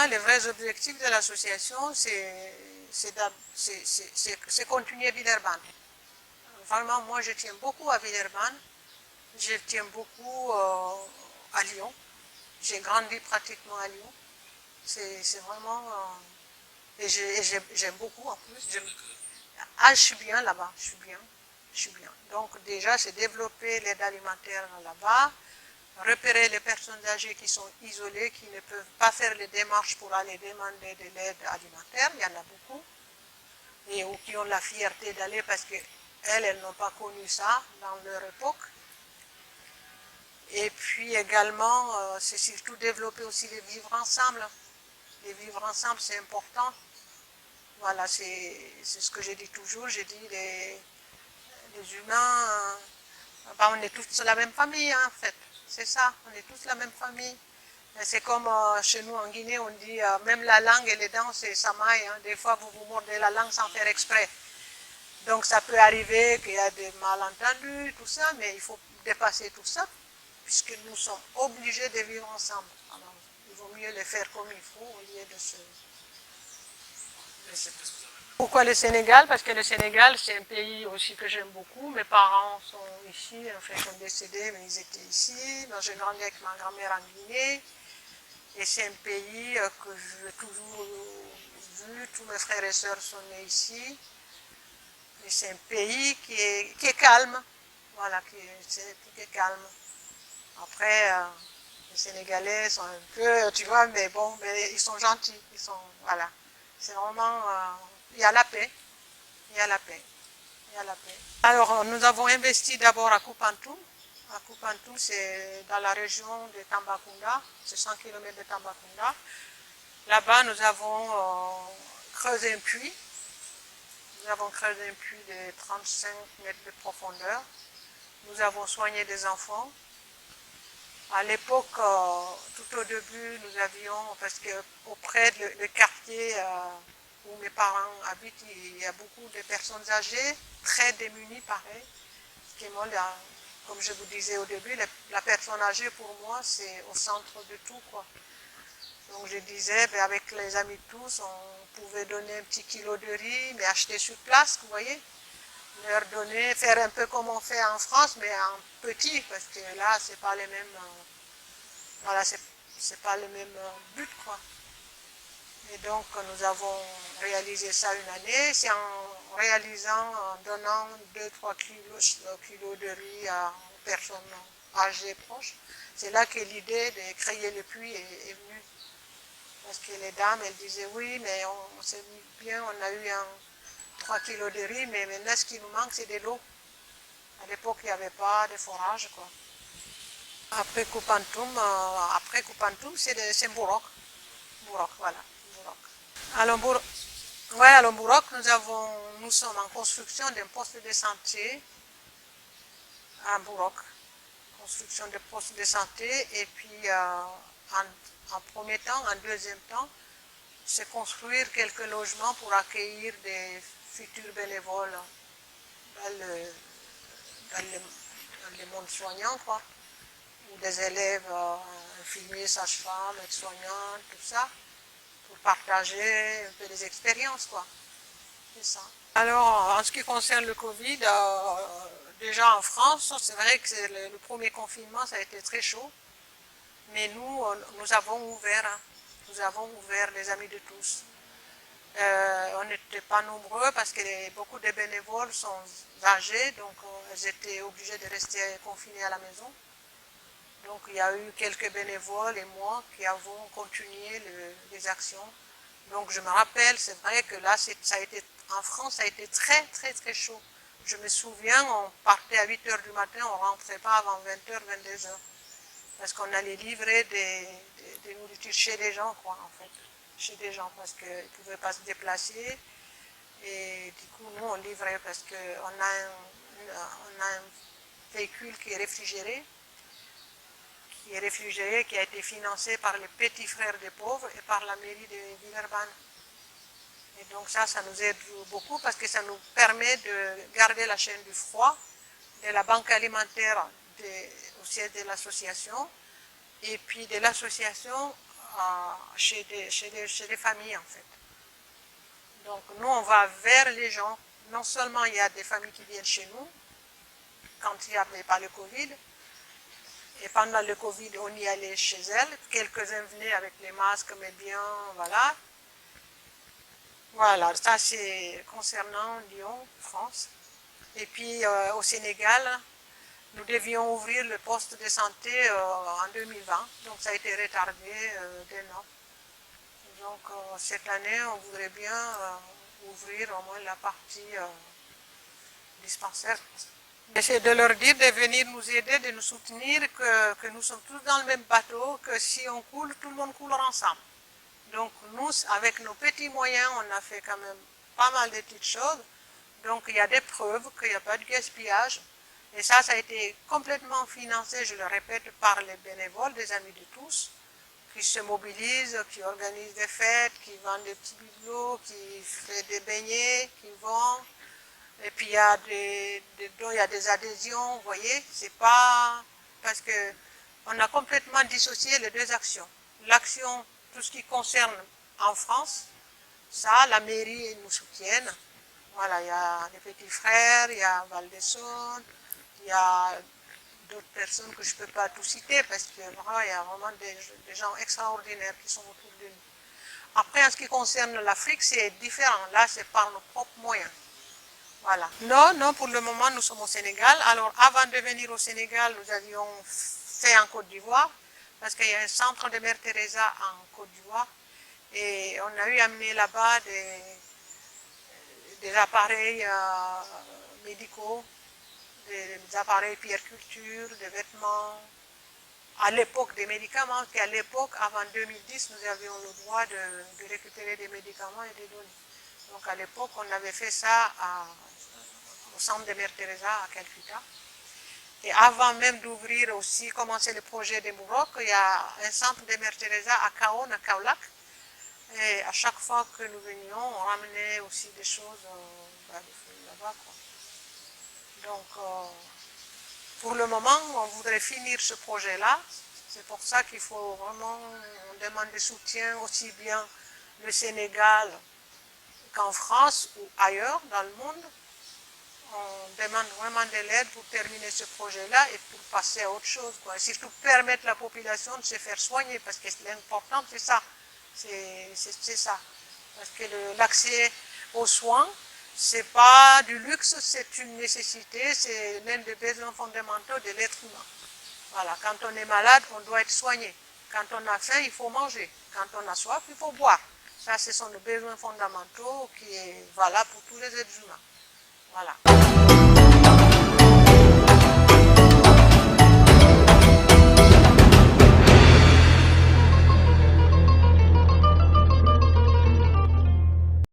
les vrais objectifs de l'association, c'est continuer Villeurbanne. Vraiment, moi, je tiens beaucoup à Villeurbanne. Je tiens beaucoup à Lyon. J'ai grandi pratiquement à Lyon. C'est vraiment... et j'aime beaucoup en plus. Ah, je suis bien là-bas, je suis bien. Je suis bien. Donc déjà, c'est développer l'aide alimentaire là-bas, repérer les personnes âgées qui sont isolées, qui ne peuvent pas faire les démarches pour aller demander de l'aide alimentaire, il y en a beaucoup, et ou qui ont la fierté d'aller parce qu'elles n'ont pas connu ça dans leur époque. Et puis également, c'est surtout développer aussi les vivre ensemble. Les vivre ensemble, c'est important. Voilà, c'est ce que j'ai dit toujours. J'ai dit les humains, on est tous la même famille, hein, en fait. C'est ça, on est tous la même famille. C'est comme chez nous en Guinée, on dit même la langue et les dents, c'est samaï. Hein. Des fois, vous vous mordez la langue sans faire exprès. Donc ça peut arriver qu'il y a des malentendus, tout ça, mais il faut dépasser tout ça, puisque nous sommes obligés de vivre ensemble. Alors, il vaut mieux le faire comme il faut au lieu de se... Pourquoi le Sénégal? Parce que le Sénégal, c'est un pays aussi que j'aime beaucoup. Mes parents sont ici, enfin, ils sont décédés, mais ils étaient ici. Donc, j'ai grandi avec ma grand-mère en Guinée. Et c'est un pays que j'ai toujours vu. Tous mes frères et sœurs sont nés ici. Et c'est un pays qui est calme. Voilà, qui est calme. Après, les Sénégalais sont un peu, tu vois, mais bon, mais ils sont gentils. Ils sont, voilà. C'est vraiment... il y a la paix. Il y a la paix. Il y a la paix. Alors, nous avons investi d'abord à Koupantoum. À Koupantoum, c'est dans la région de Tambacounda. C'est 100 km de Tambacounda. Là-bas, nous avons creusé un puits. Nous avons creusé un puits de 35 mètres de profondeur. Nous avons soigné des enfants. À l'époque, tout au début, nous avions, parce qu'auprès du quartier où mes parents habitent, il y a beaucoup de personnes âgées, très démunies, pareil. Comme je vous disais au début, la personne âgée, pour moi, c'est au centre de tout, quoi. Donc je disais, ben, avec les amis tous, on pouvait donner un petit kilo de riz, mais acheter sur place, vous voyez. Leur donner, faire un peu comme on fait en France, mais en petit, parce que là, c'est pas les mêmes... voilà, c'est pas le même but, quoi. Et donc, nous avons réalisé ça une année. C'est en réalisant, en donnant 2-3 kilos de riz aux personnes âgées proches. C'est là que l'idée de créer le puits est venue. Parce que les dames, elles disaient, oui, mais on sait bien, on a eu 3 kilos de riz, mais maintenant, ce qui nous manque, c'est de l'eau. À l'époque, il n'y avait pas de forage, quoi. Après Koupantoum, c'est Mbourok. Mbourok, voilà. Mbourok. À Mbourok, nous sommes en construction d'un poste de santé à Mbourok. Construction de poste de santé, et puis en premier temps, en deuxième temps, c'est construire quelques logements pour accueillir des futurs bénévoles dans le monde soignant, quoi. Ou des élèves infirmiers, sages-femmes, aides-soignantes, tout ça, pour partager un peu des expériences, quoi. C'est ça. Alors, en ce qui concerne le Covid, déjà en France, c'est vrai que le premier confinement, ça a été très chaud, mais nous avons ouvert, hein. Nous avons ouvert les Amis de tous. On n'était pas nombreux parce que beaucoup de bénévoles sont âgés, donc ils étaient obligés de rester confinés à la maison. Donc il y a eu quelques bénévoles et moi qui avons continué les actions. Donc je me rappelle, c'est vrai que là, ça a été, en France, ça a été très très très chaud. Je me souviens, on partait à 8 h du matin, on ne rentrait pas avant 20 h, 22 h. Parce qu'on allait livrer des nourritures chez les gens, quoi, en fait. Chez des gens, parce qu'ils ne pouvaient pas se déplacer. Et du coup, nous, on livrait parce qu'on a un véhicule qui est réfrigéré, qui a été financé par les petits frères des pauvres et par la mairie de Villeurbanne. Et donc ça nous aide beaucoup parce que ça nous permet de garder la chaîne du froid de la banque alimentaire au siège de l'association, et puis de l'association chez des familles en fait. Donc nous on va vers les gens. Non seulement il y a des familles qui viennent chez nous, quand il n'y avait pas le Covid, et pendant le Covid on y allait chez elles, quelques-uns venaient avec les masques, mais bien, voilà. Voilà, ça c'est concernant Lyon, France. Et puis au Sénégal, nous devions ouvrir le poste de santé en 2020, donc ça a été retardé d'un an. Donc cette année, on voudrait bien ouvrir au moins la partie dispensaire. J'essaie de leur dire de venir nous aider, de nous soutenir, que nous sommes tous dans le même bateau, que si on coule, tout le monde coulera ensemble. Donc nous, avec nos petits moyens, on a fait quand même pas mal de petites choses. Donc il y a des preuves qu'il n'y a pas de gaspillage. Et ça a été complètement financé, je le répète, par les bénévoles, des amis de tous, qui se mobilisent, qui organisent des fêtes, qui vendent des petits bibelots, qui font des beignets, qui vendent. Et puis il y a des adhésions, vous voyez, c'est pas... Parce que on a complètement dissocié les deux actions. L'action, tout ce qui concerne en France, ça, la mairie nous soutient. Voilà, il y a les petits frères, il y a Val-de-Saône, il y a d'autres personnes que je ne peux pas tout citer parce qu'il y a vraiment des gens extraordinaires qui sont autour de nous. Après, en ce qui concerne l'Afrique, c'est différent. Là, c'est par nos propres moyens. Voilà. Non, pour le moment, nous sommes au Sénégal. Alors, avant de venir au Sénégal, nous avions fait en Côte d'Ivoire parce qu'il y a un centre de Mère Teresa en Côte d'Ivoire et on a eu amené là-bas des appareils médicaux, des appareils puériculture, des vêtements, à l'époque des médicaments, qu'à l'époque, avant 2010, nous avions le droit de récupérer des médicaments et des données. Donc à l'époque, on avait fait ça au centre de Mère Teresa à Calcutta. Et avant même d'ouvrir aussi, commencer le projet de Mourok, il y a un centre de Mère Teresa à Kaon, à Kaolack. Et à chaque fois que nous venions, on ramenait aussi des choses là-bas. Donc, pour le moment, on voudrait finir ce projet-là. C'est pour ça qu'il faut vraiment, on demande des soutiens aussi bien le Sénégal qu'en France ou ailleurs dans le monde. On demande vraiment de l'aide pour terminer ce projet-là et pour passer à autre chose, quoi. Et surtout permettre à la population de se faire soigner, parce que l'important c'est ça. C'est ça. Parce que l'accès aux soins, c'est pas du luxe, c'est une nécessité, c'est l'un des besoins fondamentaux de l'être humain. Voilà, quand on est malade, on doit être soigné. Quand on a faim, il faut manger. Quand on a soif, il faut boire. Ça, ce sont les besoins fondamentaux qui est valable pour tous les êtres humains. Voilà.